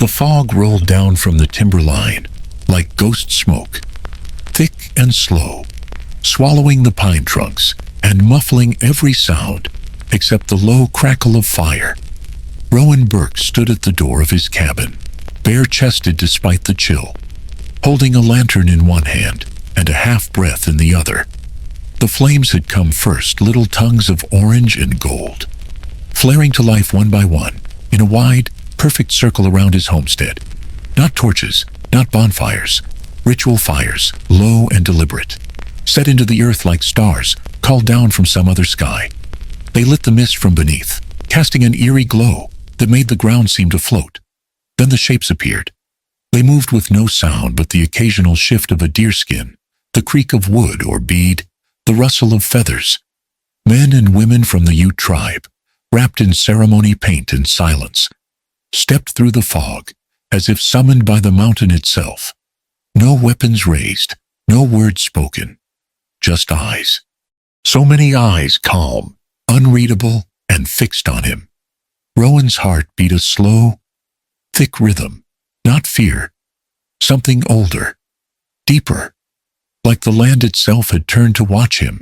The fog rolled down from the timberline like ghost smoke, thick and slow, swallowing the pine trunks and muffling every sound except the low crackle of fire. Rowan Burke stood at the door of his cabin, bare-chested despite the chill, holding a lantern in one hand and a half-breath in the other. The flames had come first, little tongues of orange and gold, flaring to life one by one in a wide, perfect circle around his homestead. Not torches, not bonfires, ritual fires, low and deliberate, set into the earth like stars called down from some other sky. They lit the mist from beneath, casting an eerie glow that made the ground seem to float. Then the shapes appeared. They moved with no sound but the occasional shift of a deerskin, the creak of wood or bead, the rustle of feathers. Men and women from the Ute tribe, wrapped in ceremony, paint, and silence, stepped through the fog as if summoned by the mountain itself. No weapons raised, no words spoken, just eyes. So many eyes, calm, unreadable, and fixed on him. Rowan's heart beat a slow, thick rhythm, not fear, something older, deeper, like the land itself had turned to watch him.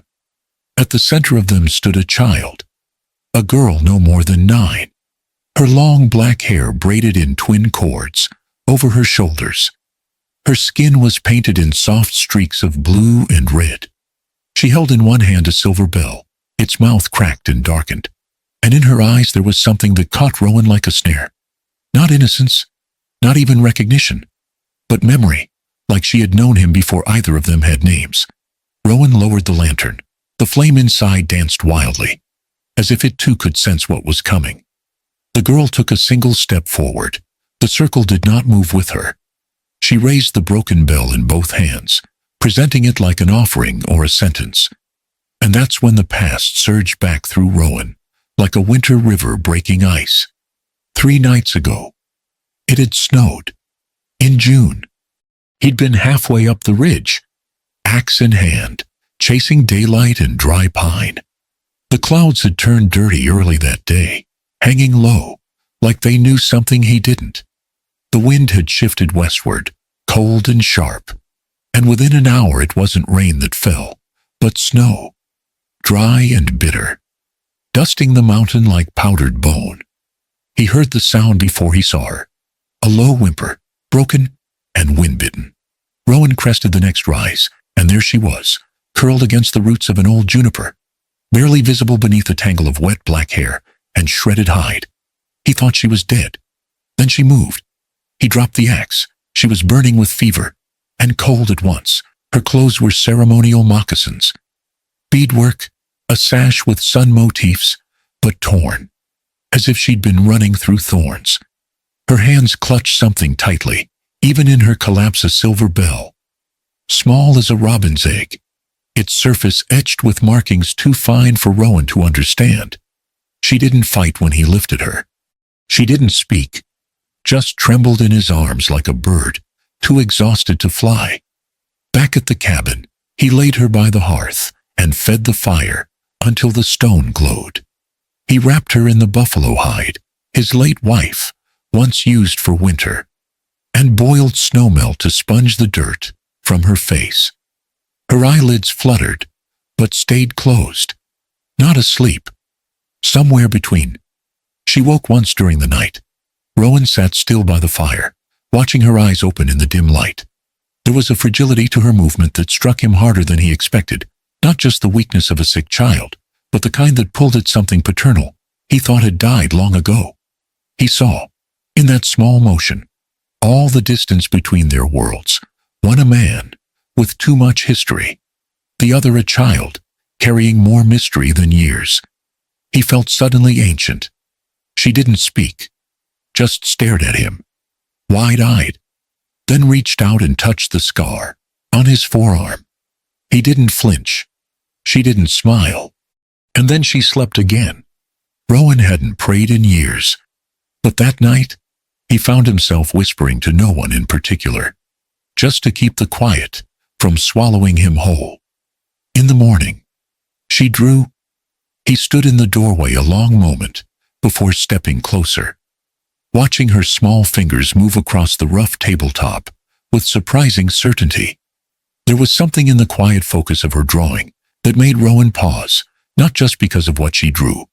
At the center of them stood a child, a girl no more than 9, her long black hair braided in twin cords over her shoulders. Her skin was painted in soft streaks of blue and red. She held in one hand a silver bell, its mouth cracked and darkened, and in her eyes there was something that caught Rowan like a snare. Not innocence, not even recognition, but memory, like she had known him before either of them had names. Rowan lowered the lantern. The flame inside danced wildly, as if it too could sense what was coming. The girl took a single step forward. The circle did not move with her. She raised the broken bell in both hands, presenting it like an offering or a sentence. And that's when the past surged back through Rowan, like a winter river breaking ice. 3 nights ago, it had snowed. In June, he'd been halfway up the ridge, axe in hand, chasing daylight and dry pine. The clouds had turned dirty early that day, hanging low, like they knew something he didn't. The wind had shifted westward, cold and sharp, and within an hour it wasn't rain that fell, but snow, dry and bitter, dusting the mountain like powdered bone. He heard the sound before he saw her, a low whimper, broken and wind-bitten. Rowan crested the next rise, and there she was, curled against the roots of an old juniper, barely visible beneath a tangle of wet black hair and shredded hide. He thought she was dead. Then she moved. He dropped the axe. She was burning with fever, and cold at once. Her clothes were ceremonial moccasins. Beadwork, a sash with sun motifs, but torn, as if she'd been running through thorns. Her hands clutched something tightly, even in her collapse a silver bell, small as a robin's egg, its surface etched with markings too fine for Rowan to understand. She didn't fight when he lifted her. She didn't speak, just trembled in his arms like a bird, too exhausted to fly. Back at the cabin, he laid her by the hearth and fed the fire until the stone glowed. He wrapped her in the buffalo hide, his late wife, once used for winter, and boiled snowmelt to sponge the dirt from her face. Her eyelids fluttered, but stayed closed, not asleep, somewhere between. She woke once during the night. Rowan sat still by the fire, watching her eyes open in the dim light. There was a fragility to her movement that struck him harder than he expected, not just the weakness of a sick child, but the kind that pulled at something paternal he thought had died long ago. He saw, in that small motion, all the distance between their worlds. One a man, with too much history. The other a child, carrying more mystery than years. He felt suddenly ancient. She didn't speak, just stared at him, wide-eyed, then reached out and touched the scar on his forearm. He didn't flinch. She didn't smile. And then she slept again. Rowan hadn't prayed in years, but that night, he found himself whispering to no one in particular, just to keep the quiet from swallowing him whole. In the morning, she drew. He stood in the doorway a long moment before stepping closer. watching her small fingers move across the rough tabletop with surprising certainty. There was something in the quiet focus of her drawing that made Rowan pause, not just because of what she drew,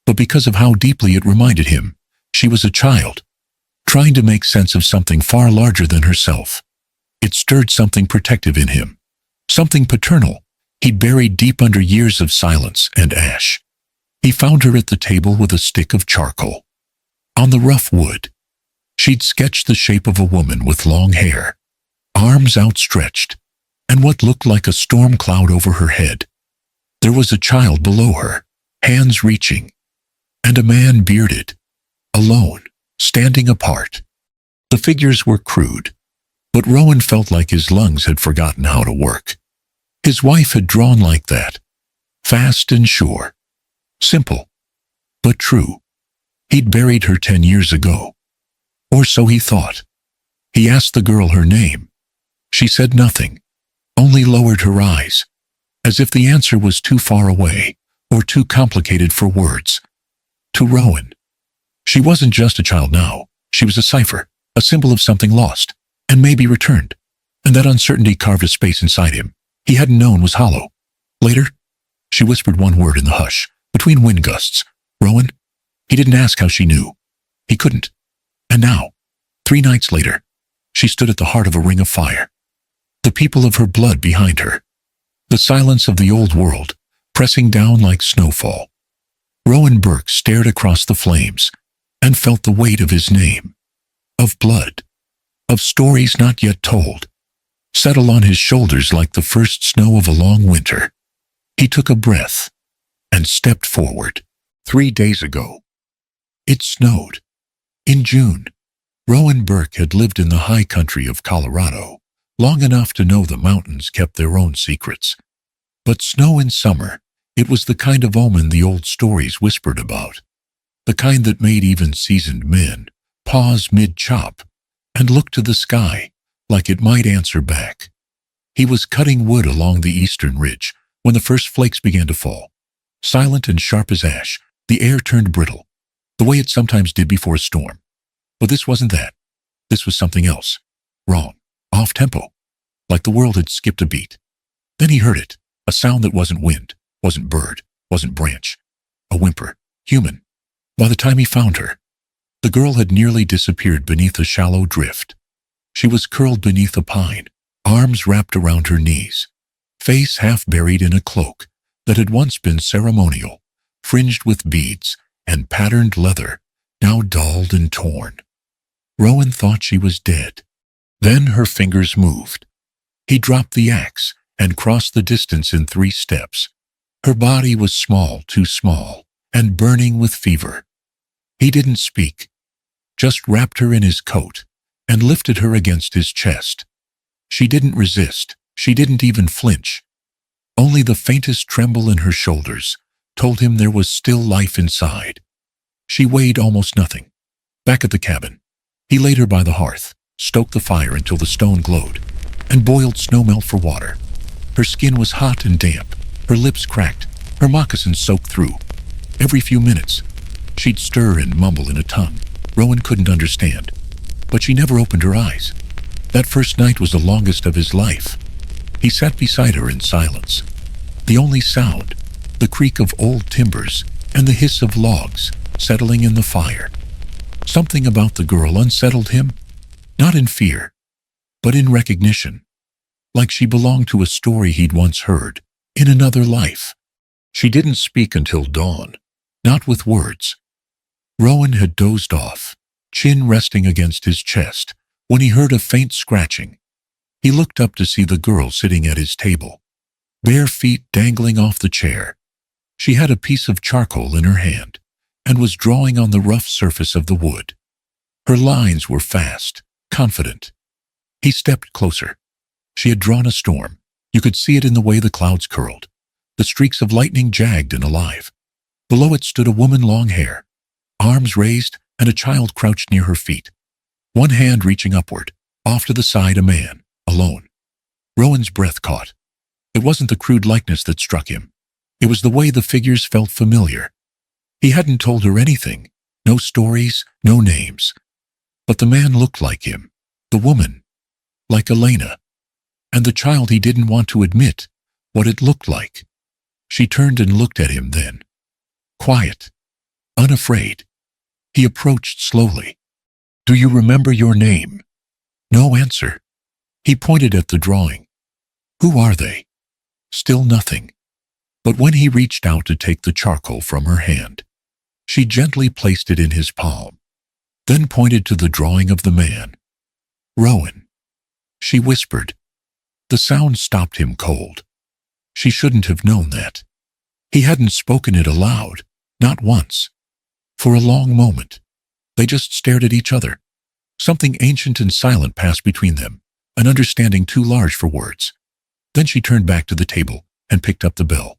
but because of how deeply it reminded him she was a child, trying to make sense of something far larger than herself. It stirred something protective in him, something paternal he'd buried deep under years of silence and ash. He found her at the table with a stick of charcoal. On the rough wood, she'd sketched the shape of a woman with long hair, arms outstretched, and what looked like a storm cloud over her head. There was a child below her, hands reaching, and a man bearded, alone, standing apart. The figures were crude, but Rowan felt like his lungs had forgotten how to work. His wife had drawn like that, fast and sure, simple, but true. He'd buried her 10 years ago, or so he thought. He asked the girl her name. She said nothing, only lowered her eyes, as if the answer was too far away or too complicated for words. To Rowan, she wasn't just a child now. She was a cipher, a symbol of something lost and maybe returned, and that uncertainty carved a space inside him he hadn't known was hollow. Later, she whispered one word in the hush, between wind gusts. Rowan? He didn't ask how she knew. He couldn't. And now, 3 nights later, she stood at the heart of a ring of fire. The people of her blood behind her. The silence of the old world, pressing down like snowfall. Rowan Burke stared across the flames and felt the weight of his name, of blood, of stories not yet told, settle on his shoulders like the first snow of a long winter. He took a breath and stepped forward. 3 days ago, it snowed. In June, Rowan Burke had lived in the high country of Colorado long enough to know the mountains kept their own secrets. But snow in summer, it was the kind of omen the old stories whispered about, the kind that made even seasoned men pause mid-chop and look to the sky like it might answer back. He was cutting wood along the eastern ridge when the first flakes began to fall. Silent and sharp as ash, the air turned brittle, the way it sometimes did before a storm. But this wasn't that. This was something else. Wrong. Off-tempo. Like the world had skipped a beat. Then he heard it. A sound that wasn't wind, wasn't bird, wasn't branch. A whimper. Human. By the time he found her, the girl had nearly disappeared beneath a shallow drift. She was curled beneath a pine, arms wrapped around her knees, face half buried in a cloak that had once been ceremonial, fringed with beads and patterned leather, now dulled and torn. Rowan thought she was dead. Then her fingers moved. He dropped the axe and crossed the distance in 3 steps. Her body was small, too small, and burning with fever. He didn't speak, just wrapped her in his coat and lifted her against his chest. She didn't resist. She didn't even flinch. Only the faintest tremble in her shoulders told him there was still life inside. She weighed almost nothing. Back at the cabin, he laid her by the hearth, stoked the fire until the stone glowed, and boiled snowmelt for water. Her skin was hot and damp, her lips cracked, her moccasins soaked through. Every few minutes, she'd stir and mumble in a tongue Rowan couldn't understand, but she never opened her eyes. That first night was the longest of his life. He sat beside her in silence. The only sound, the creak of old timbers and the hiss of logs settling in the fire. Something about the girl unsettled him, not in fear, but in recognition, like she belonged to a story he'd once heard, in another life. She didn't speak until dawn, not with words. Rowan had dozed off, chin resting against his chest, when he heard a faint scratching. He looked up to see the girl sitting at his table, bare feet dangling off the chair. She had a piece of charcoal in her hand and was drawing on the rough surface of the wood. Her lines were fast, confident. He stepped closer. She had drawn a storm. You could see it in the way the clouds curled. The streaks of lightning jagged and alive. Below it stood a woman, long hair, arms raised, and a child crouched near her feet. One hand reaching upward, off to the side a man, alone. Rowan's breath caught. It wasn't the crude likeness that struck him. It was the way the figures felt familiar. He hadn't told her anything. No stories, no names, But the man looked like him, the woman, like Elena, and the child he didn't want to admit what it looked like. She turned and looked at him then. Quiet, unafraid. He approached slowly. "Do you remember your name?" No answer. He pointed at the drawing. "Who are they?" Still nothing. But when he reached out to take the charcoal from her hand, she gently placed it in his palm, then pointed to the drawing of the man. "Rowan," she whispered. The sound stopped him cold. She shouldn't have known that. He hadn't spoken it aloud, not once. For a long moment, they just stared at each other. Something ancient and silent passed between them, an understanding too large for words. Then she turned back to the table and picked up the bell.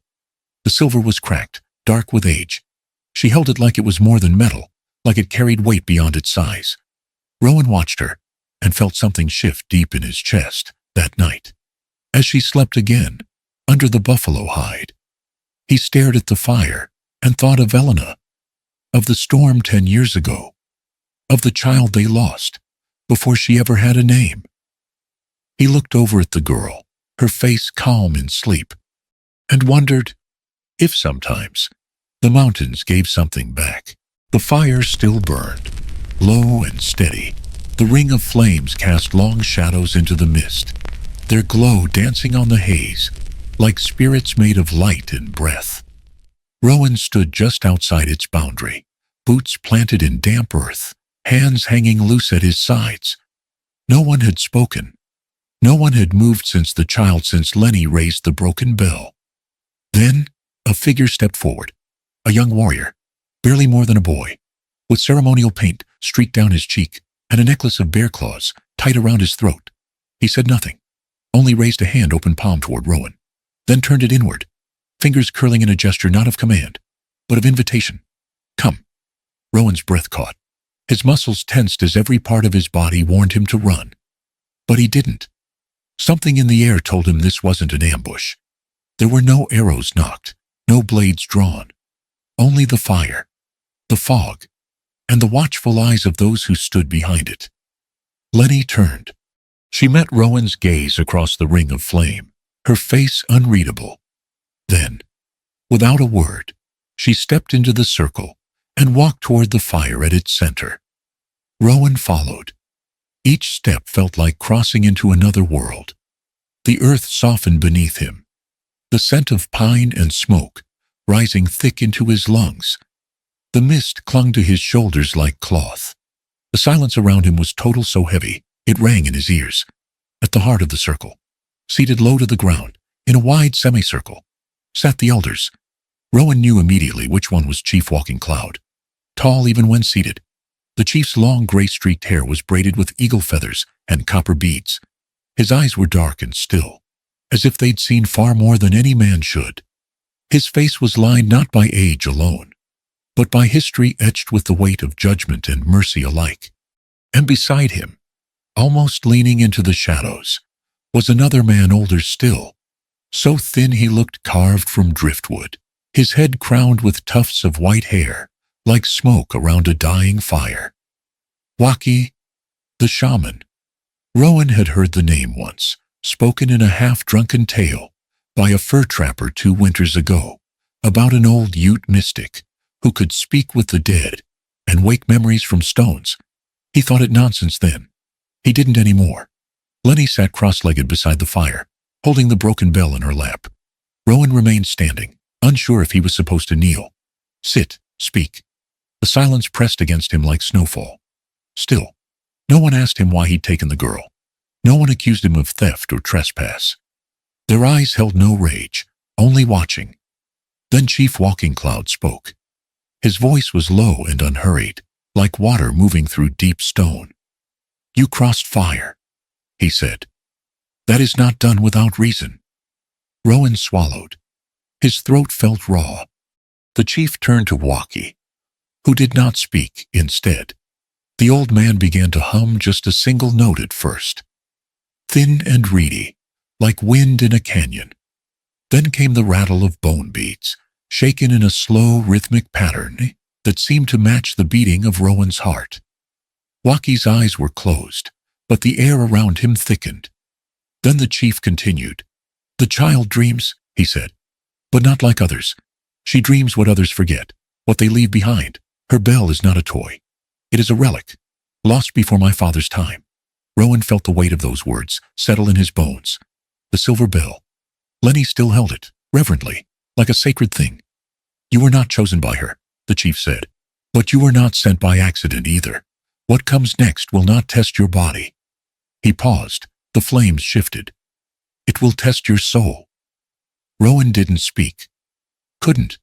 The silver was cracked, dark with age. She held it like it was more than metal, like it carried weight beyond its size. Rowan watched her and felt something shift deep in his chest that night. As she slept again, under the buffalo hide, he stared at the fire and thought of Elena, of the storm 10 years ago, of the child they lost before she ever had a name. He looked over at the girl, her face calm in sleep, and wondered if sometimes the mountains gave something back. The fire still burned, low and steady. The ring of flames cast long shadows into the mist, their glow dancing on the haze, like spirits made of light and breath. Rowan stood just outside its boundary, boots planted in damp earth, hands hanging loose at his sides. No one had spoken. No one had moved since Lenny raised the broken bell. Then a figure stepped forward, a young warrior, barely more than a boy, with ceremonial paint streaked down his cheek and a necklace of bear claws tied around his throat. He said nothing, only raised a hand open palm toward Rowan, then turned it inward, fingers curling in a gesture not of command, but of invitation. "Come." Rowan's breath caught. His muscles tensed as every part of his body warned him to run. But he didn't. Something in the air told him this wasn't an ambush. There were no arrows nocked, no blades drawn, only the fire, the fog, and the watchful eyes of those who stood behind it. Lenny turned. She met Rowan's gaze across the ring of flame, her face unreadable. Then, without a word, she stepped into the circle and walked toward the fire at its center. Rowan followed. Each step felt like crossing into another world. The earth softened beneath him, the scent of pine and smoke rising thick into his lungs. The mist clung to his shoulders like cloth. The silence around him was total, so heavy it rang in his ears. At the heart of the circle, seated low to the ground, in a wide semicircle, sat the elders. Rowan knew immediately which one was Chief Walking Cloud. Tall even when seated, the chief's long gray-streaked hair was braided with eagle feathers and copper beads. His eyes were dark and still, as if they'd seen far more than any man should. His face was lined not by age alone, but by history etched with the weight of judgment and mercy alike. And beside him, almost leaning into the shadows, was another man older still, so thin he looked carved from driftwood, his head crowned with tufts of white hair, like smoke around a dying fire. Waki, the shaman. Rowan had heard the name once, spoken in a half-drunken tale by a fur trapper 2 winters ago, about an old Ute mystic who could speak with the dead and wake memories from stones. He thought it nonsense then. He didn't anymore. Lenny sat cross-legged beside the fire, holding the broken bell in her lap. Rowan remained standing, unsure if he was supposed to kneel, sit, speak. The silence pressed against him like snowfall. Still, no one asked him why he'd taken the girl. No one accused him of theft or trespass. Their eyes held no rage, only watching. Then Chief Walking Cloud spoke. His voice was low and unhurried, like water moving through deep stone. "You crossed fire," he said. "That is not done without reason." Rowan swallowed. His throat felt raw. The chief turned to Waki, who did not speak. Instead, the old man began to hum just a single note at first, thin and reedy, like wind in a canyon. Then came the rattle of bone beats, shaken in a slow, rhythmic pattern that seemed to match the beating of Rowan's heart. Waukie's eyes were closed, but the air around him thickened. Then the chief continued. The child dreams, he said, but not like others. She dreams what others forget, what they leave behind. Her bell is not a toy. It is a relic, lost before my father's time. Rowan felt the weight of those words settle in his bones. The silver bell. Lenny still held it, reverently, like a sacred thing. You were not chosen by her, the chief said, but you were not sent by accident either. What comes next will not test your body. He paused. The flames shifted. It will test your soul. Rowan didn't speak. Couldn't.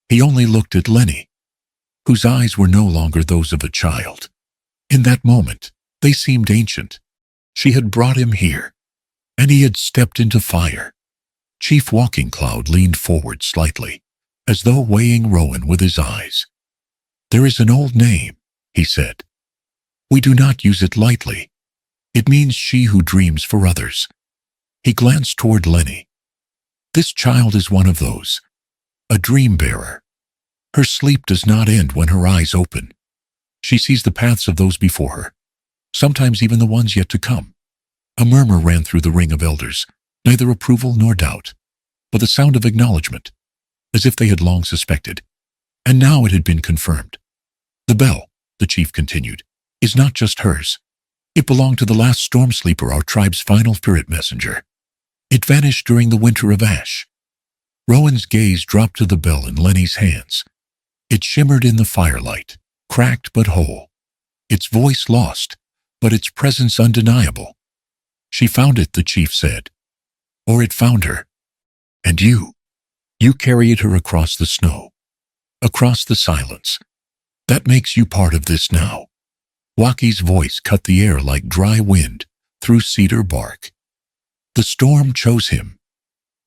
He only looked at Lenny, whose eyes were no longer those of a child. In that moment, they seemed ancient. She had brought him here, and he had stepped into fire. Chief Walking Cloud leaned forward slightly, as though weighing Rowan with his eyes. There is an old name, he said. We do not use it lightly. It means she who dreams for others. He glanced toward Lenny. This child is one of those, a dream bearer. Her sleep does not end when her eyes open. She sees the paths of those before her, sometimes even the ones yet to come. A murmur ran through the ring of elders, neither approval nor doubt, but the sound of acknowledgement, as if they had long suspected, and now it had been confirmed. The bell, the chief continued, is not just hers. It belonged to the last storm sleeper, our tribe's final spirit messenger. It vanished during the winter of ash. Rowan's gaze dropped to the bell in Lenny's hands. It shimmered in the firelight, cracked but whole. Its voice lost, but its presence undeniable. She found it, the chief said. Or it found her. And you carried her across the snow, across the silence. That makes you part of this now. Waukie's voice cut the air like dry wind through cedar bark. The storm chose him.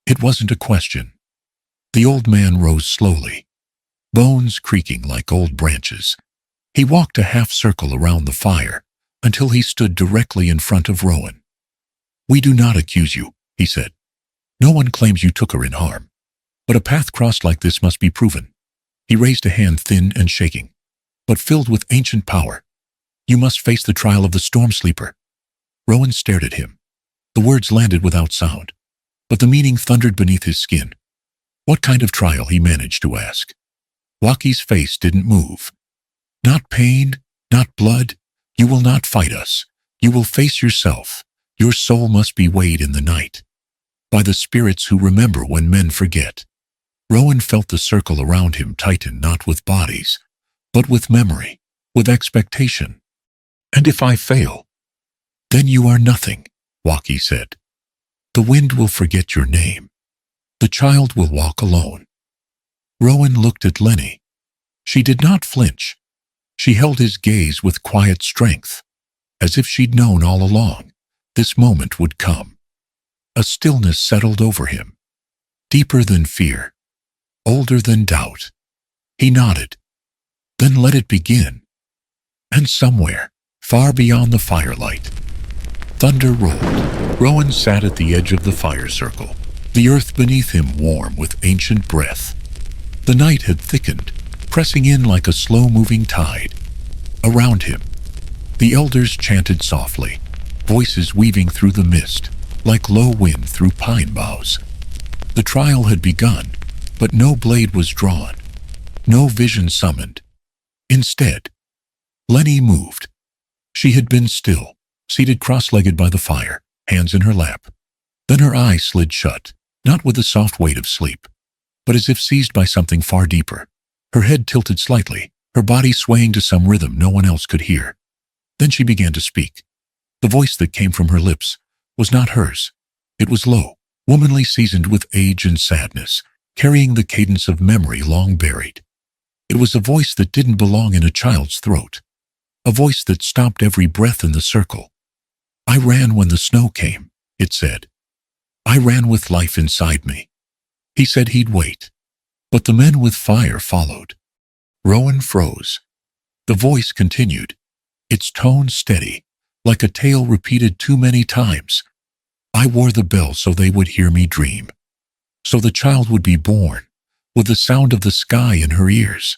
It wasn't a question. The old man rose slowly, bones creaking like old branches. He walked a half circle around the fire until he stood directly in front of Rowan. We do not accuse you, he said. No one claims you took her in harm. But a path crossed like this must be proven. He raised a hand thin and shaking, but filled with ancient power. You must face the trial of the storm sleeper. Rowan stared at him. The words landed without sound, but the meaning thundered beneath his skin. What kind of trial, he managed to ask. Waukie's face didn't move. Not pain, not blood. You will not fight us. You will face yourself. Your soul must be weighed in the night by the spirits who remember when men forget. Rowan felt the circle around him tighten, not with bodies, but with memory, with expectation. And if I fail, then you are nothing, Waukie said. The wind will forget your name. The child will walk alone. Rowan looked at Lenny. She did not flinch. She held his gaze with quiet strength, as if she'd known all along this moment would come. A stillness settled over him, deeper than fear, older than doubt. He nodded. Then let it begin. And somewhere, far beyond the firelight, thunder rolled. Rowan sat at the edge of the fire circle, the earth beneath him warm with ancient breath. The night had thickened, pressing in like a slow-moving tide. Around him, the elders chanted softly, voices weaving through the mist, like low wind through pine boughs. The trial had begun, but no blade was drawn, no vision summoned. Instead, Lenny moved. She had been still, seated cross-legged by the fire, hands in her lap. Then her eyes slid shut, not with the soft weight of sleep, but as if seized by something far deeper. Her head tilted slightly, her body swaying to some rhythm no one else could hear. Then she began to speak. The voice that came from her lips was not hers. It was low, womanly, seasoned with age and sadness, carrying the cadence of memory long buried. It was a voice that didn't belong in a child's throat, a voice that stopped every breath in the circle. I ran when the snow came, it said. I ran with life inside me. He said he'd wait, but the men with fire followed. Rowan froze. The voice continued, its tone steady, like a tale repeated too many times. I wore the bell so they would hear me dream, so the child would be born, with the sound of the sky in her ears.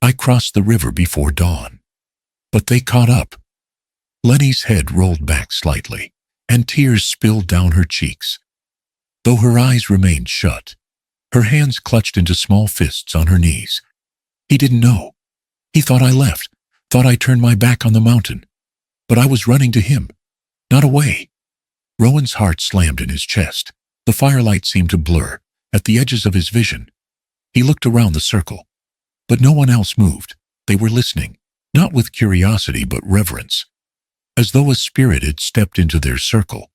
I crossed the river before dawn. But they caught up. Lenny's head rolled back slightly, and tears spilled down her cheeks. Though her eyes remained shut, her hands clutched into small fists on her knees. He didn't know. He thought I left, thought I turned my back on the mountain. But I was running to him, not away. Rowan's heart slammed in his chest. The firelight seemed to blur at the edges of his vision. He looked around the circle, but no one else moved. They were listening, not with curiosity but reverence, as though a spirit had stepped into their circle.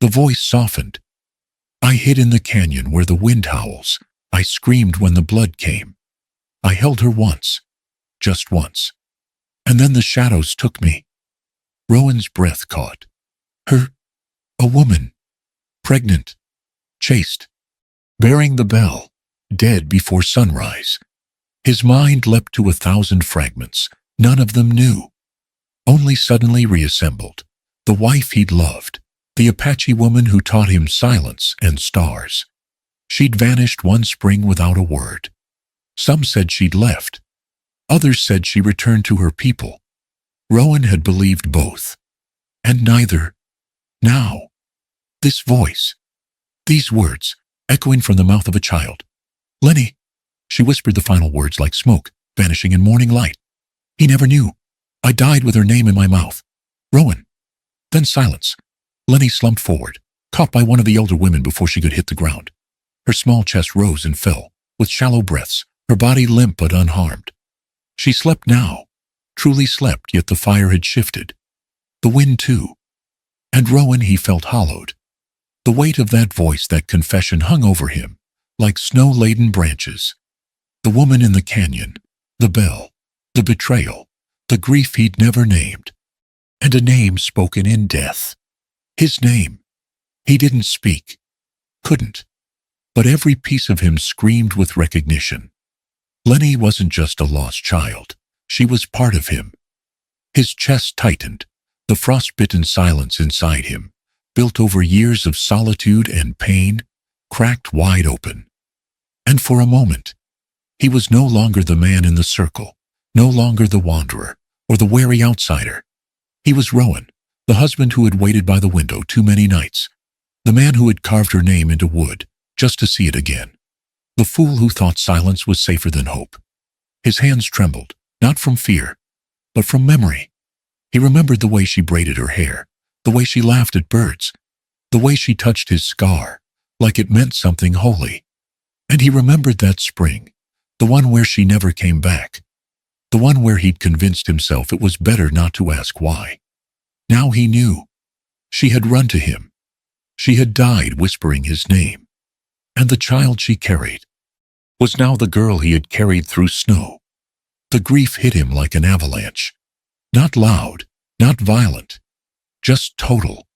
The voice softened. I hid in the canyon where the wind howls. I screamed when the blood came. I held her once, just once. And then the shadows took me. Rowan's breath caught. Her, a woman, pregnant, chaste, bearing the bell, dead before sunrise. His mind leapt to 1,000 fragments, none of them new, only suddenly reassembled. The wife he'd loved, the Apache woman who taught him silence and stars. She'd vanished one spring without a word. Some said she'd left. Others said she returned to her people. Rowan had believed both. And neither. Now, this voice, these words, echoing from the mouth of a child. Lenny, she whispered the final words like smoke, vanishing in morning light. He never knew. I died with her name in my mouth. Rowan. Then silence. Lenny slumped forward, caught by one of the elder women before she could hit the ground. Her small chest rose and fell, with shallow breaths, her body limp but unharmed. She slept now, truly slept, yet the fire had shifted. The wind too. And Rowan, he felt hollowed. The weight of that voice, that confession hung over him, like snow-laden branches. The woman in the canyon, the bell, the betrayal, the grief he'd never named. And a name spoken in death. His name. He didn't speak. Couldn't. But every piece of him screamed with recognition. Lenny wasn't just a lost child. She was part of him. His chest tightened, the frostbitten silence inside him, built over years of solitude and pain, cracked wide open. And for a moment, he was no longer the man in the circle, no longer the wanderer or the wary outsider. He was Rowan, the husband who had waited by the window too many nights, the man who had carved her name into wood just to see it again, the fool who thought silence was safer than hope. His hands trembled, not from fear, but from memory. He remembered the way she braided her hair, the way she laughed at birds, the way she touched his scar, like it meant something holy. And he remembered that spring, the one where she never came back, the one where he'd convinced himself it was better not to ask why. Now he knew. She had run to him. She had died whispering his name. And the child she carried was now the girl he had carried through snow. The grief hit him like an avalanche. Not loud, not violent, just total.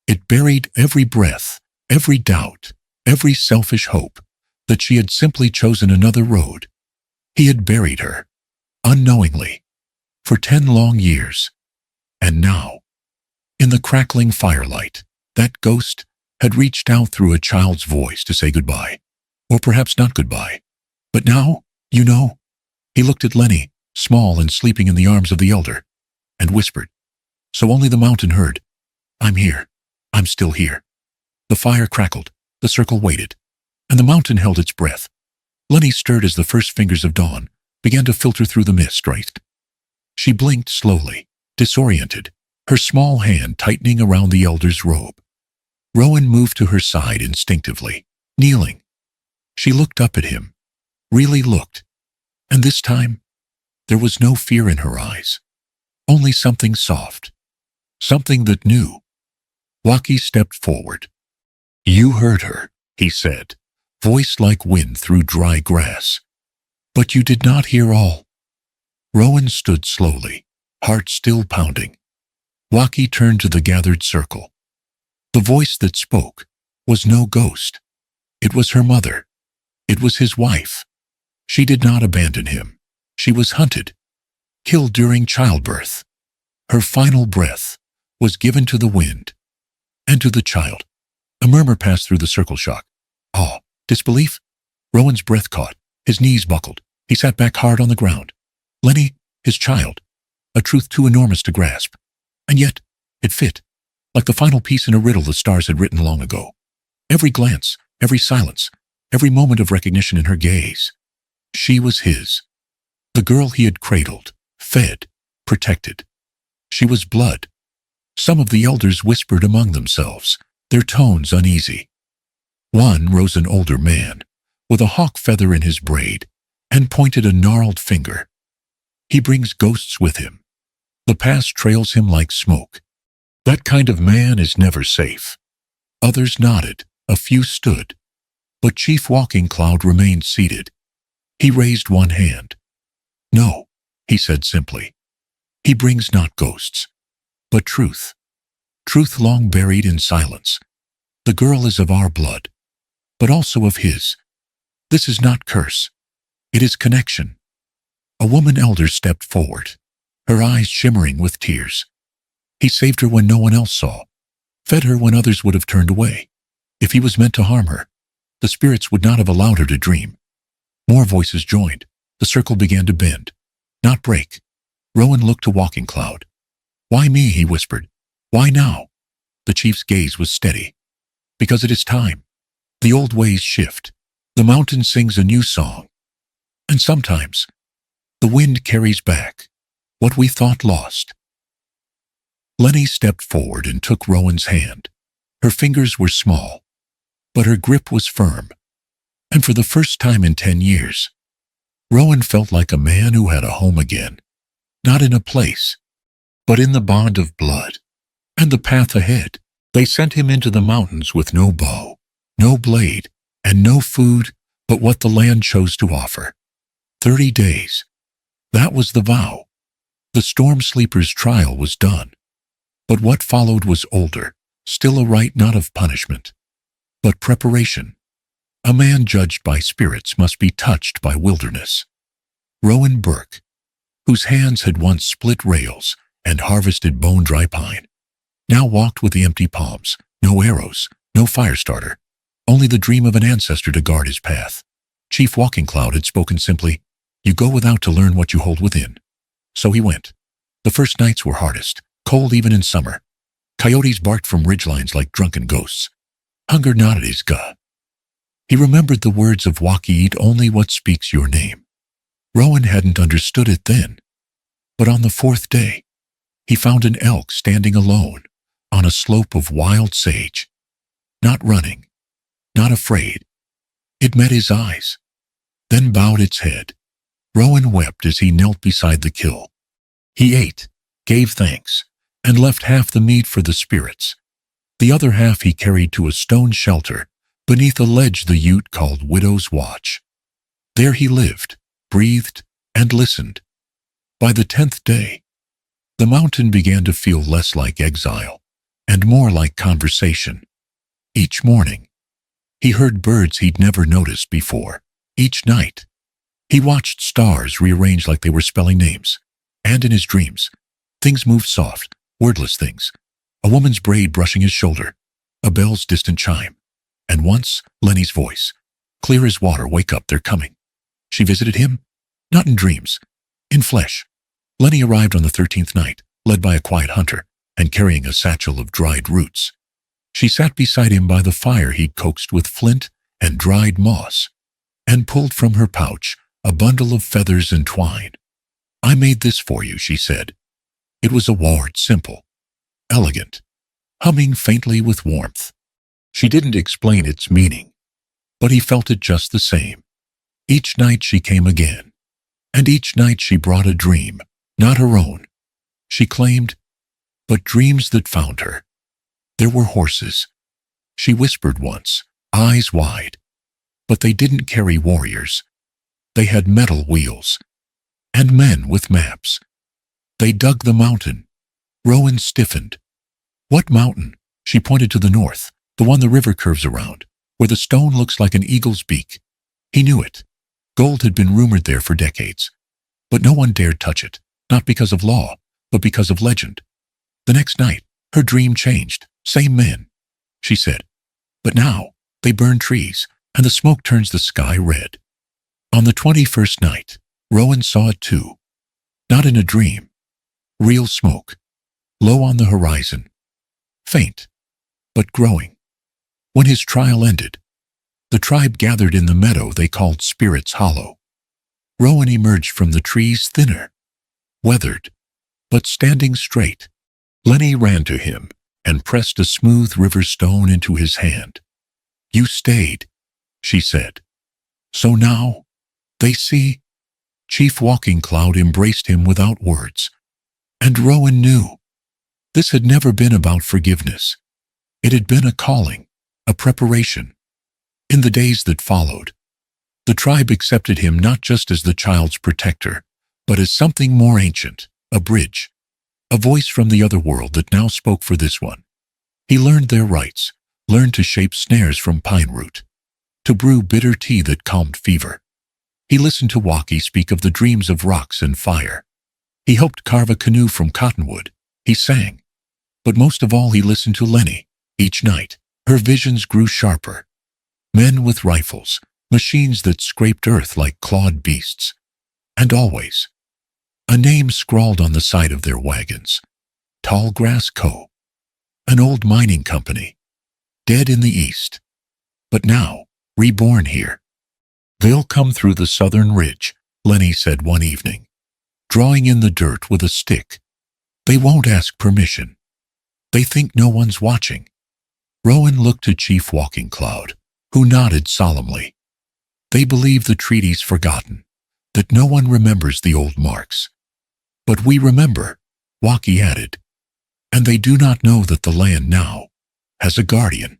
It buried every breath, every doubt, every selfish hope that she had simply chosen another road. He had buried her, unknowingly, for 10 long years. And now, in the crackling firelight, that ghost had reached out through a child's voice to say goodbye. Or perhaps not goodbye. But now, you know. He looked at Lenny, small and sleeping in the arms of the elder, and whispered, so only the mountain heard, I'm here. I'm still here. The fire crackled, the circle waited, and the mountain held its breath. Lenny stirred as the first fingers of dawn began to filter through the mist. She blinked slowly, disoriented, her small hand tightening around the elder's robe. Rowan moved to her side instinctively, kneeling. She looked up at him, really looked, and this time, there was no fear in her eyes, only something soft, something that knew. Waki stepped forward. You heard her, he said, voice like wind through dry grass. But you did not hear all. Rowan stood slowly, heart still pounding. Waki turned to the gathered circle. The voice that spoke was no ghost. It was her mother. It was his wife. She did not abandon him. She was hunted, killed during childbirth. Her final breath was given to the wind and to the child. A murmur passed through the circle. Shock, awe, disbelief. Rowan's breath caught. His knees buckled. He sat back hard on the ground. Lenny, his child. a truth too enormous to grasp. And yet, it fit, like the final piece in a riddle the stars had written long ago. Every glance, every silence, every moment of recognition in her gaze. She was his. The girl he had cradled, fed, protected. She was blood. Some of the elders whispered among themselves, their tones uneasy. One rose an older man, with a hawk feather in his braid, and pointed a gnarled finger. He brings ghosts with him. The past trails him like smoke. That kind of man is never safe. Others nodded, a few stood. But Chief Walking Cloud remained seated. He raised one hand. No, he said simply. He brings not ghosts, but truth. Truth long buried in silence. The girl is of our blood, but also of his. This is not curse. It is connection. A woman elder stepped forward, her eyes shimmering with tears. He saved her when no one else saw, fed her when others would have turned away. If he was meant to harm her, the spirits would not have allowed her to dream. More voices joined. The circle began to bend, not break. Rowan looked to Walking Cloud. Why me, he whispered. Why now? The chief's gaze was steady. Because it is time. The old ways shift. The mountain sings a new song. And sometimes, the wind carries back what we thought lost. Lenny stepped forward and took Rowan's hand. Her fingers were small, but her grip was firm. And for the first time in 10 years, Rowan felt like a man who had a home again. Not in a place, but in the bond of blood. And the path ahead. They sent him into the mountains with no bow, no blade, and no food but what the land chose to offer. 30 days. That was the vow. The storm sleeper's trial was done. But what followed was older, still a rite not of punishment, but preparation. A man judged by spirits must be touched by wilderness. Rowan Burke, whose hands had once split rails and harvested bone-dry pine, now walked with the empty palms, no arrows, no fire starter, only the dream of an ancestor to guard his path. Chief Walking Cloud had spoken simply, "You go without to learn what you hold within." So he went. The first nights were hardest, cold even in summer. Coyotes barked from ridgelines like drunken ghosts. Hunger gnawed at his gut. He remembered the words of Waki, "Eat only what speaks your name." Rowan hadn't understood it then. But on the 4th day, he found an elk standing alone on a slope of wild sage. Not running, not afraid. It met his eyes, then bowed its head. Rowan wept as he knelt beside the kill. He ate, gave thanks, and left half the meat for the spirits. The other half he carried to a stone shelter beneath a ledge the Ute called Widow's Watch. There he lived, breathed, and listened. By the 10th day, the mountain began to feel less like exile and more like conversation. Each morning, he heard birds he'd never noticed before. Each night, he watched stars rearrange like they were spelling names. And in his dreams, things moved soft, wordless things. A woman's braid brushing his shoulder, a bell's distant chime, and once Lenny's voice, clear as water, "Wake up, they're coming." She visited him, not in dreams, in flesh. Lenny arrived on the 13th night, led by a quiet hunter, and carrying a satchel of dried roots. She sat beside him by the fire he'd coaxed with flint and dried moss, and pulled from her pouch a bundle of feathers and twine. "I made this for you," she said. It was a ward, simple, elegant, humming faintly with warmth. She didn't explain its meaning, but he felt it just the same. Each night she came again, and each night she brought a dream, not her own, she claimed, but dreams that found her. There were horses, she whispered once, eyes wide, but they didn't carry warriors. They had metal wheels, and men with maps. They dug the mountain. Rowan stiffened. "What mountain?" She pointed to the north, the one the river curves around, where the stone looks like an eagle's beak. He knew it. Gold had been rumored there for decades, but no one dared touch it, not because of law, but because of legend. The next night, her dream changed. "Same men," she said, "but now they burn trees, and the smoke turns the sky red." On the 21st night, Rowan saw it too. Not in a dream, Real smoke, low on the horizon, faint, but growing. When his trial ended, the tribe gathered in the meadow they called Spirit's Hollow. Rowan emerged from the trees thinner, weathered, but standing straight. Lenny ran to him and pressed a smooth river stone into his hand. "You stayed," she said. "So now, they see." Chief Walking Cloud embraced him without words. And Rowan knew. This had never been about forgiveness. It had been a calling, a preparation. In the days that followed, the tribe accepted him not just as the child's protector, but as something more ancient, a bridge, a voice from the other world that now spoke for this one. He learned their rights, learned to shape snares from pine root, to brew bitter tea that calmed fever. He listened to Waki speak of the dreams of rocks and fire. He helped carve a canoe from cottonwood. He sang. But most of all, he listened to Lenny. Each night, her visions grew sharper. Men with rifles, machines that scraped earth like clawed beasts. And always, a name scrawled on the side of their wagons. Tallgrass Co., an old mining company, dead in the east, but now reborn here. "They'll come through the southern ridge," Lenny said one evening, drawing in the dirt with a stick. "They won't ask permission. They think no one's watching." Rowan looked to Chief Walking Cloud, who nodded solemnly. "They believe the treaty's forgotten, that no one remembers the old marks. But we remember," Waki added, "and they do not know that the land now has a guardian."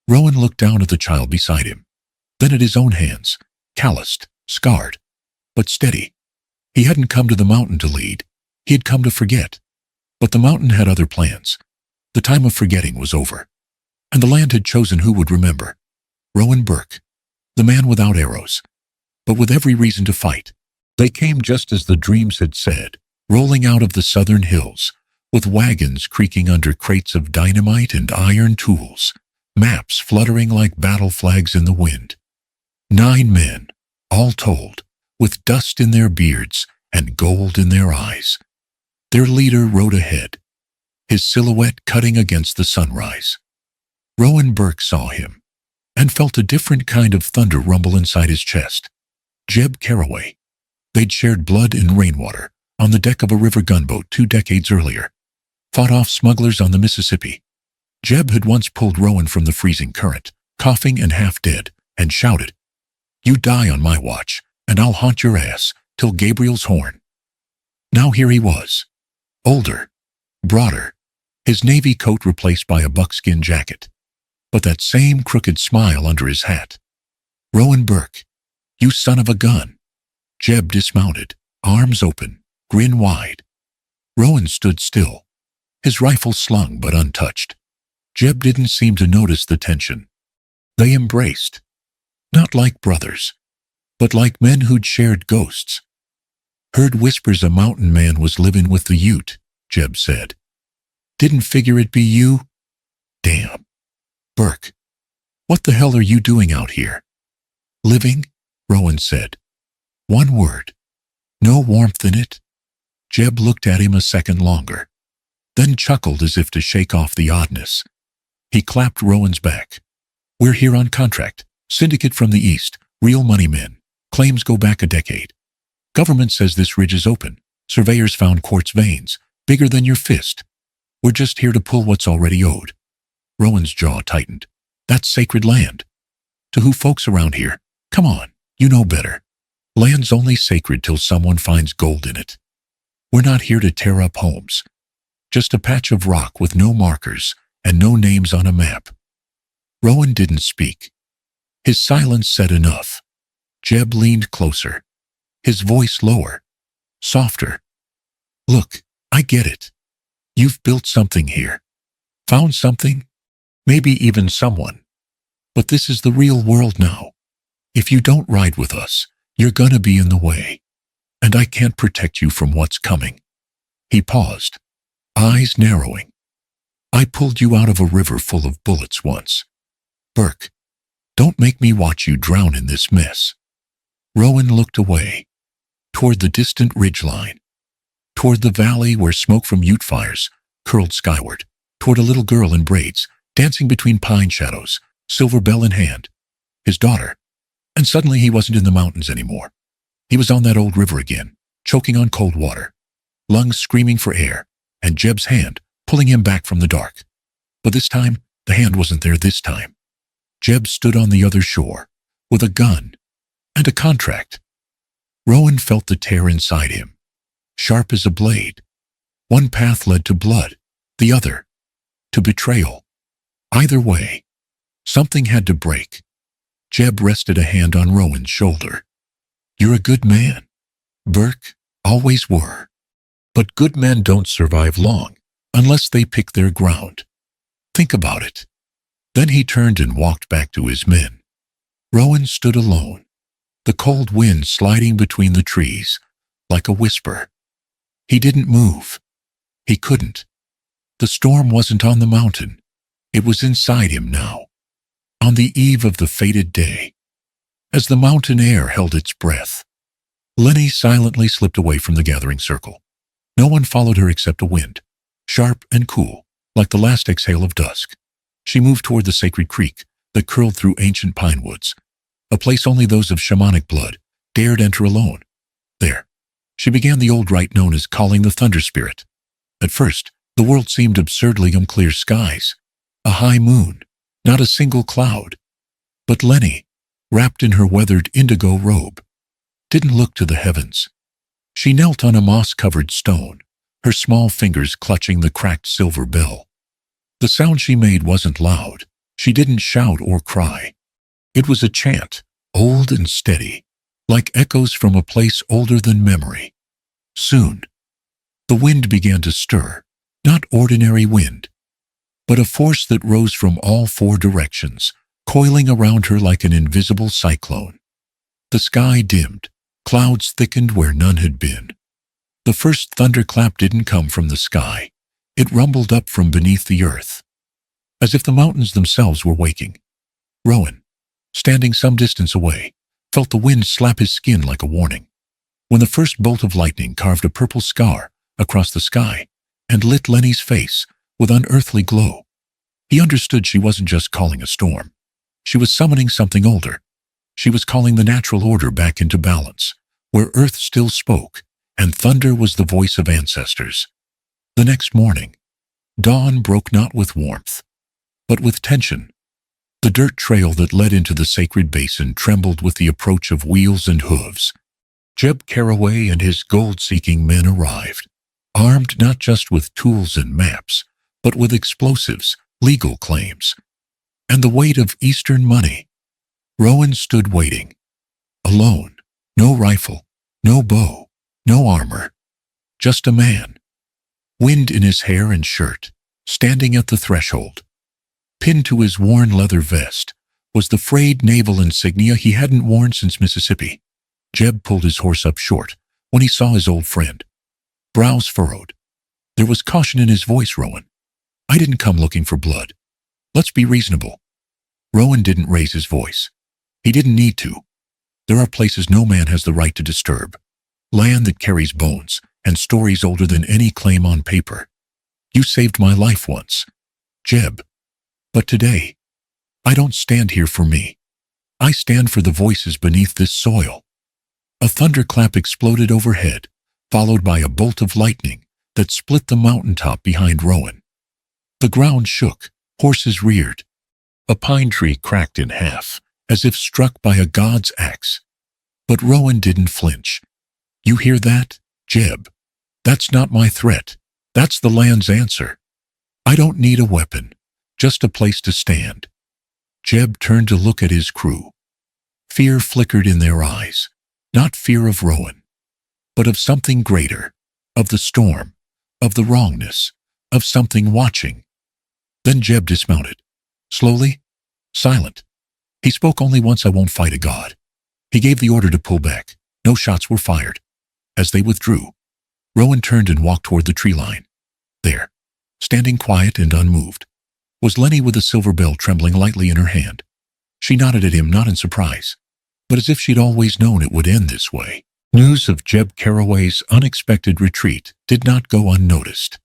Rowan looked down at the child beside him, then at his own hands, calloused, scarred, but steady. He hadn't come to the mountain to lead. He had come to forget. But the mountain had other plans. The time of forgetting was over, and the land had chosen who would remember. Rowan Burke, the man without arrows, but with every reason to fight. They came just as the dreams had said, rolling out of the southern hills, with wagons creaking under crates of dynamite and iron tools, maps fluttering like battle flags in the wind. 9 men, all told, with dust in their beards and gold in their eyes. Their leader rode ahead, his silhouette cutting against the sunrise. Rowan Burke saw him and felt a different kind of thunder rumble inside his chest. Jeb Caraway. They'd shared blood and rainwater on the deck of a river gunboat 2 decades earlier, fought off smugglers on the Mississippi. Jeb had once pulled Rowan from the freezing current, coughing and half dead, and shouted, "You die on my watch, and I'll haunt your ass till Gabriel's horn." Now here he was, older, broader, his navy coat replaced by a buckskin jacket, but that same crooked smile under his hat. "Rowan Burke, you son of a gun." Jeb dismounted, arms open, grin wide. Rowan stood still, his rifle slung but untouched. Jeb didn't seem to notice the tension. They embraced, not like brothers, but like men who'd shared ghosts. "Heard whispers a mountain man was living with the Ute," Jeb said. "Didn't figure it'd be you." "Damn. Burke, what the hell are you doing out here?" "Living," Rowan said. One word, no warmth in it. Jeb looked at him a second longer, then chuckled as if to shake off the oddness. He clapped Rowan's back. "We're here on contract. Syndicate from the east, real money men. Claims go back a decade. Government says this ridge is open. Surveyors found quartz veins, bigger than your fist. We're just here to pull what's already owed." Rowan's jaw tightened. "That's sacred land. To who folks around here? Come on, you know better. Land's only sacred till someone finds gold in it. We're not here to tear up homes. Just a patch of rock with no markers and no names on a map." Rowan didn't speak. His silence said enough. Jeb leaned closer, his voice lower, softer. "Look, I get it. You've built something here. Found something. Maybe even someone. But this is the real world now. If you don't ride with us, you're gonna be in the way. And I can't protect you from what's coming." He paused, eyes narrowing. "I pulled you out of a river full of bullets once. Burke, don't make me watch you drown in this mess." Rowan looked away, toward the distant ridgeline, toward the valley where smoke from ute fires curled skyward, toward a little girl in braids, dancing between pine shadows, silver bell in hand. His daughter. And suddenly he wasn't in the mountains anymore. He was on that old river again, choking on cold water, lungs screaming for air, and Jeb's hand pulling him back from the dark. But this time, the hand wasn't there this time. Jeb stood on the other shore, with a gun and a contract. Rowan felt the tear inside him, sharp as a blade. One path led to blood, the other to betrayal. Either way, something had to break. Jeb rested a hand on Rowan's shoulder. "You're a good man, Burke, always were. But good men don't survive long unless they pick their ground. Think about it." Then he turned and walked back to his men. Rowan stood alone, the cold wind sliding between the trees like a whisper. He didn't move. He couldn't. The storm wasn't on the mountain. It was inside him now, on the eve of the fated day. As the mountain air held its breath, Lenny silently slipped away from the gathering circle. No one followed her except a wind, sharp and cool, like the last exhale of dusk. She moved toward the sacred creek that curled through ancient pine woods, a place only those of shamanic blood dared enter alone. There, she began the old rite known as calling the thunder spirit. At first, the world seemed absurdly unclear skies, a high moon, not a single cloud. But Lenny, wrapped in her weathered indigo robe, didn't look to the heavens. She knelt on a moss-covered stone, her small fingers clutching the cracked silver bell. The sound she made wasn't loud. She didn't shout or cry. It was a chant, old and steady, like echoes from a place older than memory. Soon, the wind began to stir, not ordinary wind, but a force that rose from all four directions, coiling around her like an invisible cyclone. The sky dimmed, clouds thickened where none had been. The first thunderclap didn't come from the sky. It rumbled up from beneath the earth, as if the mountains themselves were waking. Rowan, standing some distance away, felt the wind slap his skin like a warning. When the first bolt of lightning carved a purple scar across the sky and lit Lenny's face with unearthly glow, he understood she wasn't just calling a storm. She was summoning something older. She was calling the natural order back into balance, where earth still spoke and thunder was the voice of ancestors. The next morning, dawn broke not with warmth, but with tension. The dirt trail that led into the sacred basin trembled with the approach of wheels and hooves. Jeb Caraway and his gold-seeking men arrived, armed not just with tools and maps, but with explosives, legal claims, and the weight of Eastern money. Rowan stood waiting, alone, no rifle, no bow, no armor, just a man, wind in his hair and shirt, standing at the threshold. Pinned to his worn leather vest was the frayed naval insignia he hadn't worn since Mississippi. Jeb pulled his horse up short when he saw his old friend, brows furrowed. There was caution in his voice, Rowan. "I didn't come looking for blood. Let's be reasonable." Rowan didn't raise his voice. He didn't need to. There are places no man has the right to disturb. Land that carries bones and stories older than any claim on paper. You saved my life once, Jeb. But today, I don't stand here for me. I stand for the voices beneath this soil. A thunderclap exploded overhead, followed by a bolt of lightning that split the mountaintop behind Rowan. The ground shook, horses reared. A pine tree cracked in half, as if struck by a god's axe. But Rowan didn't flinch. "You hear that, Jeb? That's not my threat. That's the land's answer. I don't need a weapon, just a place to stand." Jeb turned to look at his crew. Fear flickered in their eyes, not fear of Rowan, but of something greater, of the storm, of the wrongness, of something watching. Then Jeb dismounted, slowly, silent. He spoke only once, "I won't fight a god." He gave the order to pull back. No shots were fired. As they withdrew, Rowan turned and walked toward the tree line. There, standing quiet and unmoved, was Lenny with a silver bell trembling lightly in her hand. She nodded at him, not in surprise, but as if she'd always known it would end this way. News of Jeb Caraway's unexpected retreat did not go unnoticed.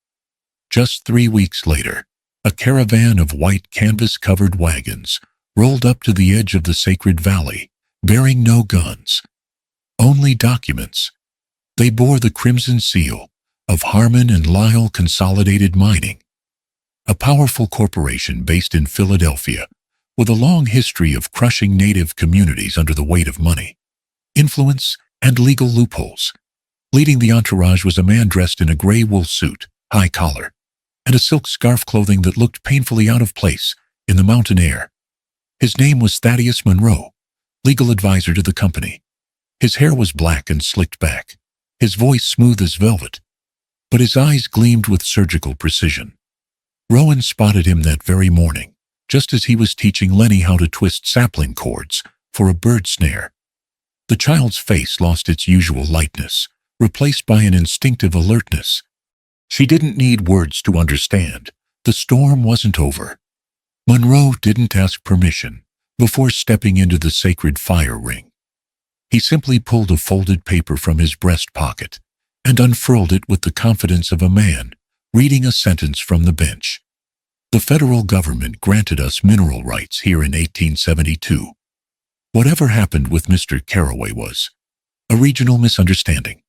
Just 3 weeks later, a caravan of white canvas-covered wagons rolled up to the edge of the sacred valley, bearing no guns, only documents. They bore the crimson seal of Harmon and Lyle Consolidated Mining, a powerful corporation based in Philadelphia with a long history of crushing native communities under the weight of money, influence, and legal loopholes. Leading the entourage was a man dressed in a gray wool suit, high collar, and a silk scarf clothing that looked painfully out of place in the mountain air. His name was Thaddeus Monroe, legal advisor to the company. His hair was black and slicked back, his voice smooth as velvet, but his eyes gleamed with surgical precision. Rowan spotted him that very morning, just as he was teaching Lenny how to twist sapling cords for a bird snare. The child's face lost its usual lightness, replaced by an instinctive alertness. She didn't need words to understand. The storm wasn't over. Monroe didn't ask permission before stepping into the sacred fire ring. He simply pulled a folded paper from his breast pocket and unfurled it with the confidence of a man reading a sentence from the bench. The federal government granted us mineral rights here in 1872. Whatever happened with Mr. Caraway was a regional misunderstanding.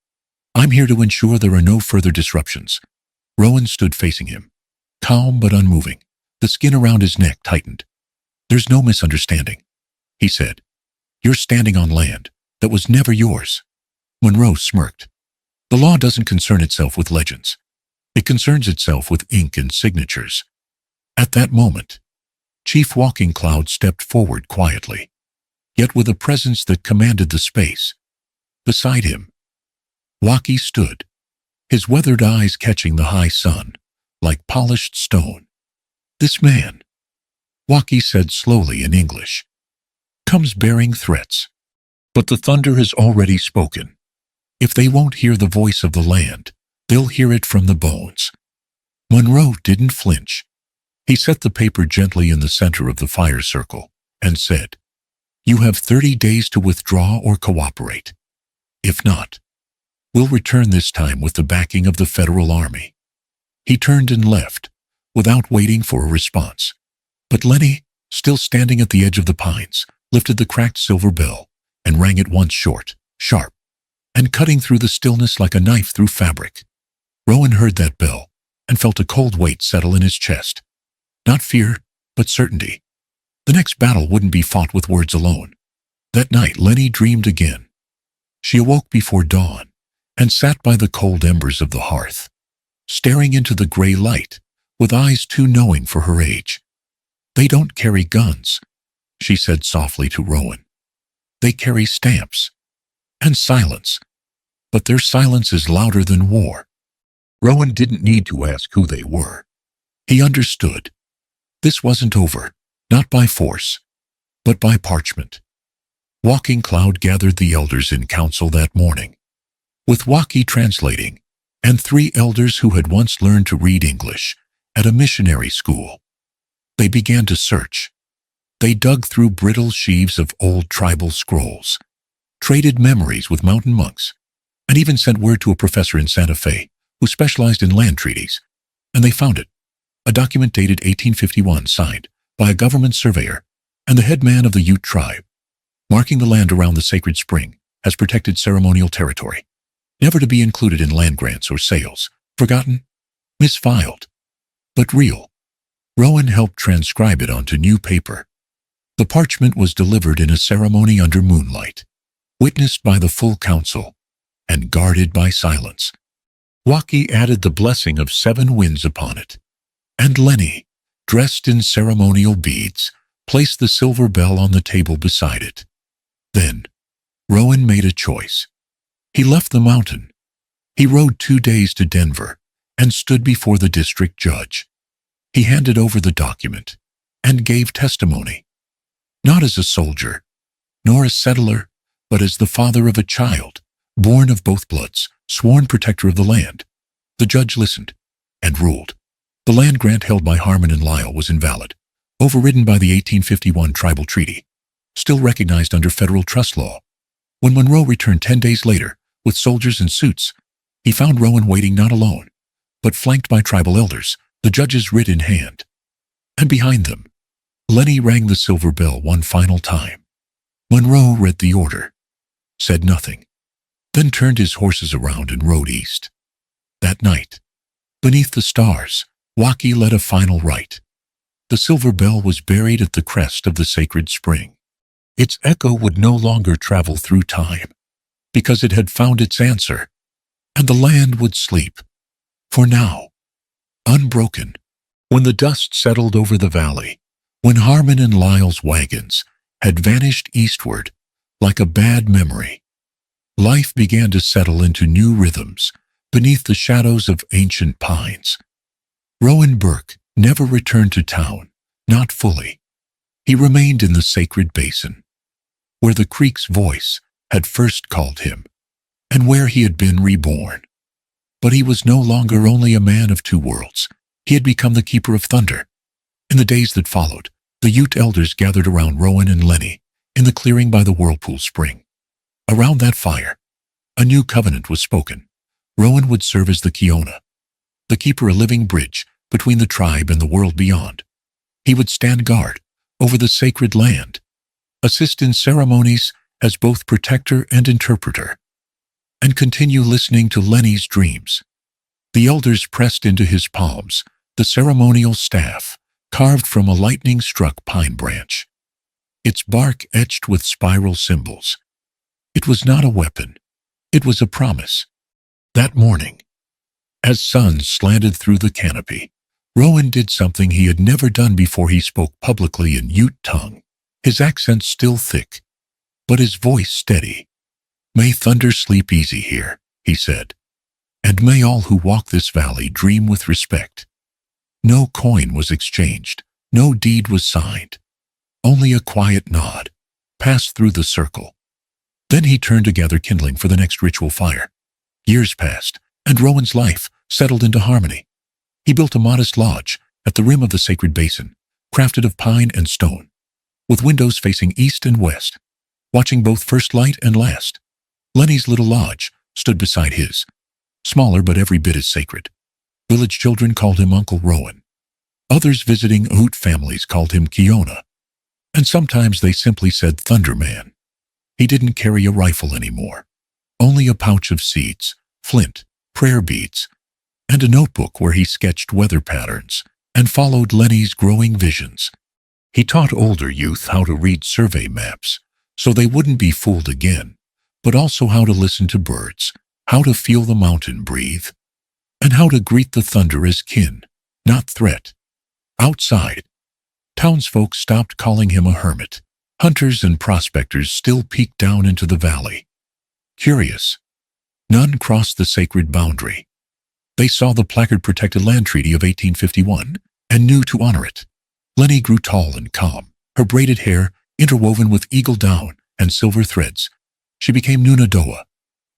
I'm here to ensure there are no further disruptions. Rowan stood facing him, calm but unmoving. The skin around his neck tightened. There's no misunderstanding, he said. You're standing on land that was never yours. Monroe smirked. The law doesn't concern itself with legends. It concerns itself with ink and signatures. At that moment, Chief Walking Cloud stepped forward quietly, yet with a presence that commanded the space. Beside him, Walkie stood, his weathered eyes catching the high sun like polished stone. This man, Walkie said slowly in English, comes bearing threats. But the thunder has already spoken. If they won't hear the voice of the land, they'll hear it from the bones. Monroe didn't flinch. He set the paper gently in the center of the fire circle and said, You have 30 days to withdraw or cooperate. If not, we'll return this time with the backing of the federal army. He turned and left, without waiting for a response. But Lenny, still standing at the edge of the pines, lifted the cracked silver bell and rang it once short, sharp, and cutting through the stillness like a knife through fabric. Rowan heard that bell and felt a cold weight settle in his chest. Not fear, but certainty. The next battle wouldn't be fought with words alone. That night, Lenny dreamed again. She awoke before dawn and sat by the cold embers of the hearth, staring into the gray light with eyes too knowing for her age. They don't carry guns, she said softly to Rowan. They carry stamps and silence, but their silence is louder than war. Rowan didn't need to ask who they were. He understood. This wasn't over, not by force, but by parchment. Walking Cloud gathered the elders in council that morning, with Walkie translating, and 3 elders who had once learned to read English at a missionary school. They began to search. They dug through brittle sheaves of old tribal scrolls, traded memories with mountain monks, and even sent word to a professor in Santa Fe who specialized in land treaties. And they found it, a document dated 1851 signed by a government surveyor and the head man of the Ute tribe, marking the land around the sacred spring as protected ceremonial territory, never to be included in land grants or sales, forgotten, misfiled, but real. Rowan helped transcribe it onto new paper. The parchment was delivered in a ceremony under moonlight, witnessed by the full council, and guarded by silence. Walkie added the blessing of 7 winds upon it, and Lenny, dressed in ceremonial beads, placed the silver bell on the table beside it. Then, Rowan made a choice. He left the mountain. He rode 2 days to Denver and stood before the district judge. He handed over the document and gave testimony, not as a soldier, nor a settler, but as the father of a child, born of both bloods, sworn protector of the land. The judge listened and ruled. The land grant held by Harmon and Lyle was invalid, overridden by the 1851 tribal treaty, still recognized under federal trust law. When Monroe returned 10 days later with soldiers in suits. He found Rowan waiting not alone, but flanked by tribal elders, the judge's writ in hand. And behind them, Lenny rang the silver bell one final time. Monroe read the order, said nothing, then turned his horses around and rode east. That night, beneath the stars, Waki led a final rite. The silver bell was buried at the crest of the sacred spring. Its echo would no longer travel through time, because it had found its answer, and the land would sleep, for now, unbroken. When the dust settled over the valley, when Harmon and Lyle's wagons had vanished eastward like a bad memory, life began to settle into new rhythms beneath the shadows of ancient pines. Rowan Burke never returned to town, not fully. He remained in the sacred basin, where the creek's voice had first called him, and where he had been reborn. But he was no longer only a man of two worlds. He had become the keeper of thunder. In the days that followed, the Ute elders gathered around Rowan and Lenny in the clearing by the whirlpool spring. Around that fire, a new covenant was spoken. Rowan would serve as the Kiona, the keeper, a living bridge between the tribe and the world beyond. He would stand guard over the sacred land, assist in ceremonies as both protector and interpreter, and continue listening to Lenny's dreams. The elders pressed into his palms the ceremonial staff, carved from a lightning-struck pine branch, its bark etched with spiral symbols. It was not a weapon, it was a promise. That morning, as sun slanted through the canopy, Rowan did something he had never done before. He spoke publicly in Ute tongue, his accent still thick, but his voice steady. "May thunder sleep easy here," he said, "and may all who walk this valley dream with respect." No coin was exchanged, no deed was signed. Only a quiet nod passed through the circle. Then he turned to gather kindling for the next ritual fire. Years passed, and Rowan's life settled into harmony. He built a modest lodge at the rim of the sacred basin, crafted of pine and stone, with windows facing east and west, watching both first light and last. Lenny's little lodge stood beside his, smaller but every bit as sacred. Village children called him Uncle Rowan. Others visiting Ute families called him Kiona, and sometimes they simply said Thunderman. He didn't carry a rifle anymore, only a pouch of seeds, flint, prayer beads, and a notebook where he sketched weather patterns and followed Lenny's growing visions. He taught older youth how to read survey maps so they wouldn't be fooled again, but also how to listen to birds, how to feel the mountain breathe, and how to greet the thunder as kin, not threat. Outside, townsfolk stopped calling him a hermit. Hunters and prospectors still peeked down into the valley. Curious, none crossed the sacred boundary. They saw the placard-protected land treaty of 1851 and knew to honor it. Lenny grew tall and calm, her braided hair interwoven with eagle down and silver threads. She became Nunadoa,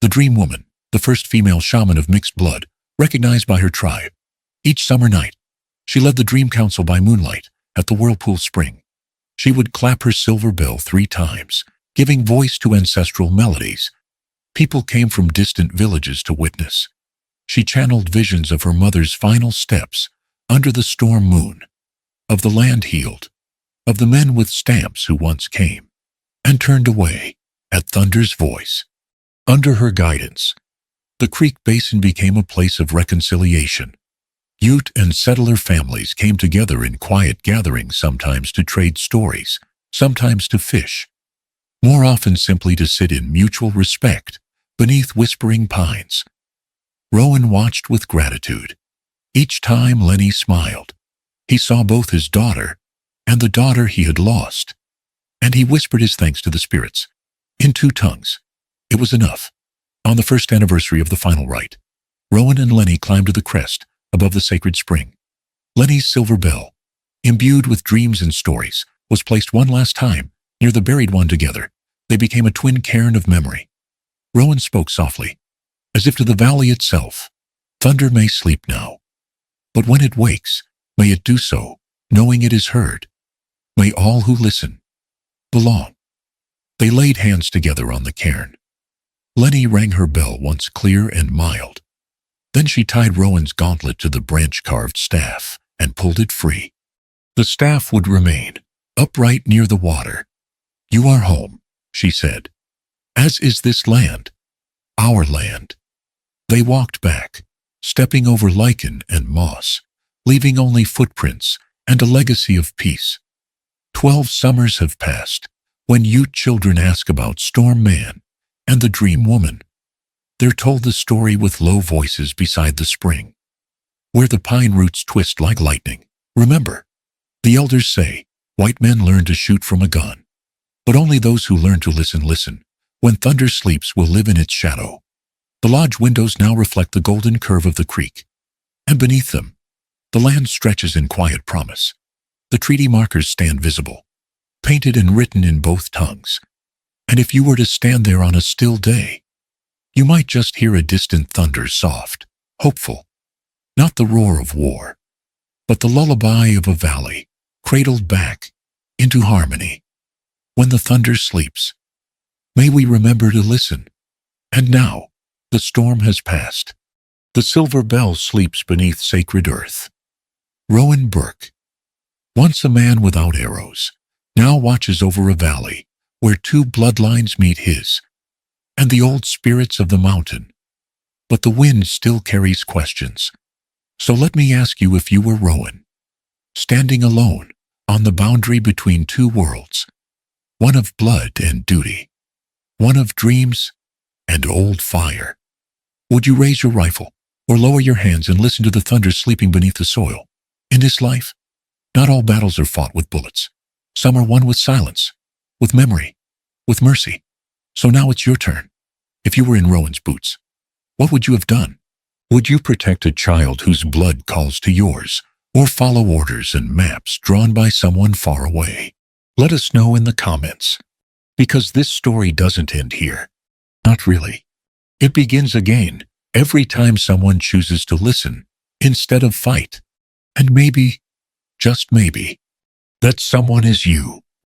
the dream woman, the first female shaman of mixed blood, recognized by her tribe. Each summer night, she led the dream council by moonlight at the whirlpool spring. She would clap her silver bell 3 times, giving voice to ancestral melodies. People came from distant villages to witness. She channeled visions of her mother's final steps under the storm moon, of the land healed, of the men with stamps who once came and turned away at thunder's voice. Under her guidance, the creek basin became a place of reconciliation. Ute and settler families came together in quiet gatherings, sometimes to trade stories, sometimes to fish, more often simply to sit in mutual respect beneath whispering pines. Rowan watched with gratitude. Each time Lenny smiled, he saw both his daughter and the daughter he had lost, and he whispered his thanks to the spirits in 2 tongues. It was enough. On the first anniversary of the final rite, Rowan and Lenny climbed to the crest above the sacred spring. Lenny's silver bell, imbued with dreams and stories, was placed one last time near the buried one. Together, they became a twin cairn of memory. Rowan spoke softly, as if to the valley itself. "Thunder may sleep now, but when it wakes, may it do so, knowing it is heard. May all who listen belong." They laid hands together on the cairn. Lenny rang her bell once clear and mild. Then she tied Rowan's gauntlet to the branch-carved staff and pulled it free. The staff would remain, upright near the water. "You are home," she said, "as is this land, our land." They walked back, stepping over lichen and moss, leaving only footprints and a legacy of peace. 12 summers have passed when you children ask about Storm Man and the Dream Woman. They're told the story with low voices beside the spring, where the pine roots twist like lightning. Remember, the elders say, white men learn to shoot from a gun, but only those who learn to listen. When thunder sleeps will live in its shadow. The lodge windows now reflect the golden curve of the creek, and beneath them, the land stretches in quiet promise. The treaty markers stand visible, painted and written in both tongues. And if you were to stand there on a still day, you might just hear a distant thunder, soft, hopeful, not the roar of war, but the lullaby of a valley, cradled back into harmony. When the thunder sleeps, may we remember to listen. And now, the storm has passed. The silver bell sleeps beneath sacred earth. Rowan Burke, once a man without arrows, now watches over a valley where 2 bloodlines meet his, and the old spirits of the mountain. But the wind still carries questions. So let me ask you, if you were Rowan, standing alone on the boundary between 2 worlds, one of blood and duty, one of dreams and old fire, would you raise your rifle or lower your hands and listen to the thunder sleeping beneath the soil? In this life, not all battles are fought with bullets. Some are won with silence, with memory, with mercy. So now it's your turn. If you were in Rowan's boots, what would you have done? Would you protect a child whose blood calls to yours, or follow orders and maps drawn by someone far away? Let us know in the comments, because this story doesn't end here. Not really. It begins again every time someone chooses to listen instead of fight. And maybe, just maybe, that someone is you.